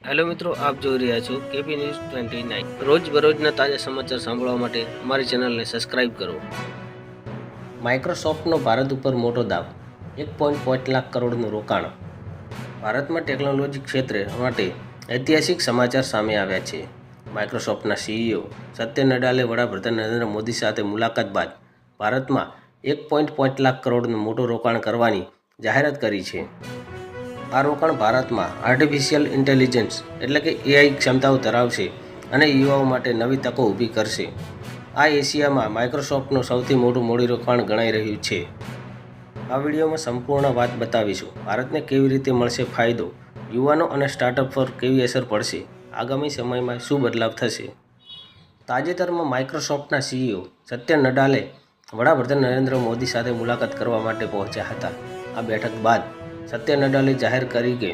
Hello મિત્રો, આપ જોઈ રહ્યા છો કેપી ન્યૂઝ 29। રોજ બરોજના તાજા સમાચાર સાંભળવા માટે અમારી ચેનલને સબસ્ક્રાઇબ કરો। માઇક્રોસોફ્ટનો ભારત ઉપર મોટો દાવ, 1.5 લાખ કરોડનું રોકાણ। ભારતમાં ટેકનોલોજી ક્ષેત્રે માટે ઐતિહાસિક સમાચાર સામે આવ્યા છે। માઇક્રોસોફ્ટના સીઈઓ સત્ય નડાલે વડાપ્રધાન નરેન્દ્ર મોદી સાથે મુલાકાત બાદ ભારતમાં 1.5 લાખ કરોડનું મોટું રોકાણ કરવાની જાહેરાત કરી છે। આ રોકાણ ભારતમાં આર્ટિફિશિયલ ઇન્ટેલિજન્સ એટલે કે એઆઈ ક્ષમતાઓ ધરાવશે અને યુવાઓ માટે નવી તકો ઊભી કરશે। આ એશિયામાં માઇક્રોસોફ્ટનું સૌથી મોટું મૂડીરોકાણ ગણાઈ રહ્યું છે। આ વિડીયોમાં સંપૂર્ણ વાત બતાવીશું। ભારતને કેવી રીતે મળશે ફાયદો, યુવાનો અને સ્ટાર્ટઅપ પર કેવી અસર પડશે, આગામી સમયમાં શું બદલાવ થશે। તાજેતરમાં માઇક્રોસોફ્ટના સીઈઓ સત્ય નડાલે વડાપ્રધાન નરેન્દ્ર મોદી સાથે મુલાકાત કરવા માટે પહોંચ્યા હતા। આ બેઠક બાદ સત્ય નડાલે જાહેર કરી કે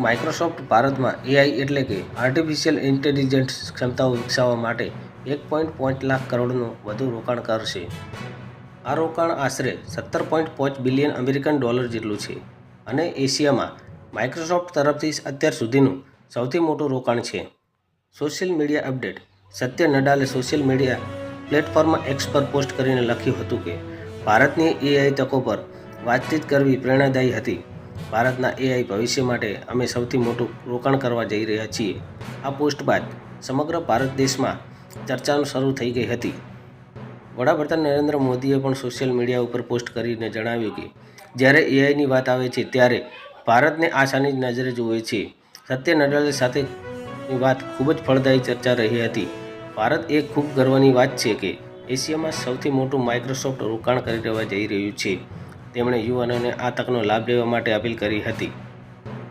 માઇક્રોસોફ્ટ ભારતમાં એઆઈ એટલે કે આર્ટિફિશિયલ ઇન્ટેલિજન્સ ક્ષમતાઓ વિકસાવવા માટે 1.5 લાખ કરોડનું વધુ રોકાણ કરશે। આ રોકાણ આશરે 17.5 બિલિયન અમેરિકન ડોલર જેટલું છે અને એશિયામાં માઇક્રોસોફ્ટ તરફથી અત્યાર સુધીનું સૌથી મોટું રોકાણ છે। સોશિયલ મીડિયા અપડેટ: સત્ય નડાલે સોશિયલ મીડિયા પ્લેટફોર્મ એક્સ પર પોસ્ટ કરીને લખ્યું હતું કે ભારતની એઆઈ તકો પર વાતચીત કરવી પ્રેરણાદાયી હતી। ભારતના એઆઈ ભવિષ્ય માટે અમે સૌથી મોટું રોકાણ કરવા જઈ રહ્યા છીએ। આ પોસ્ટ બાદ સમગ્ર ભારત દેશમાં ચર્ચાઓ શરૂ થઈ ગઈ હતી। વડાપ્રધાન નરેન્દ્ર મોદીએ પણ સોશિયલ મીડિયા ઉપર પોસ્ટ કરીને જણાવ્યું કે જ્યારે એઆઈની વાત આવે છે ત્યારે ભારતને આશાની નજરે જુએ છે। સત્ય નડાલે સાથેની વાત ખૂબ જ ફળદાયી ચર્ચા રહી હતી। ભારત એ ખૂબ ગર્વની વાત છે કે એશિયામાં સૌથી મોટું માઇક્રોસોફ્ટ રોકાણ કરવા જઈ રહ્યું છે। તેમણે યુવાનોને આ તકનો લાભ લેવા માટે અપીલ કરી હતી।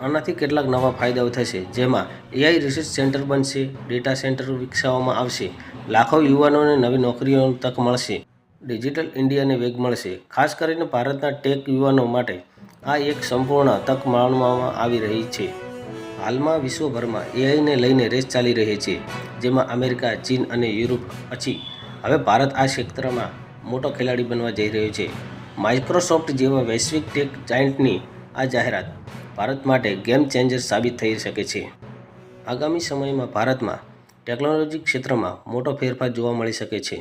આનાથી કેટલાક નવા ફાયદાઓ થશે, જેમાં એઆઈ રિસર્ચ સેન્ટર બનશે, ડેટા સેન્ટર વિકસાવવામાં આવશે, લાખો યુવાનોને નવી નોકરીઓની તક મળશે, ડિજિટલ ઇન્ડિયાને વેગ મળશે। ખાસ કરીને ભારતના ટેક યુવાનો માટે આ એક સંપૂર્ણ તક માનવામાં આવી રહી છે। હાલમાં વિશ્વભરમાં એઆઈને લઈને રેસ ચાલી રહી છે, જેમાં અમેરિકા, ચીન અને યુરોપ પછી હવે ભારત આ ક્ષેત્રમાં મોટો ખેલાડી બનવા જઈ રહ્યો છે। માઇક્રોસોફ્ટ જેવા વૈશ્વિક ટેક જાયન્ટની આ જાહેરાત ભારત માટે ગેમ ચેન્જર સાબિત થઈ શકે છે। આગામી સમયમાં ભારતમાં ટેકનોલોજી ક્ષેત્રમાં મોટો ફેરફાર જોવા મળી શકે છે।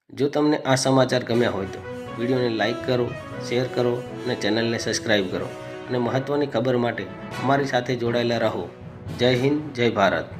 જો તમને આ સમાચાર ગમ્યા હોય તો વિડીયોને લાઇક કરો, શેર કરો અને ચેનલને સબસ્ક્રાઈબ કરો અને મહત્ત્વની ખબર માટે અમારી સાથે જોડાયેલા રહો। જય હિન્દ, જય ભારત।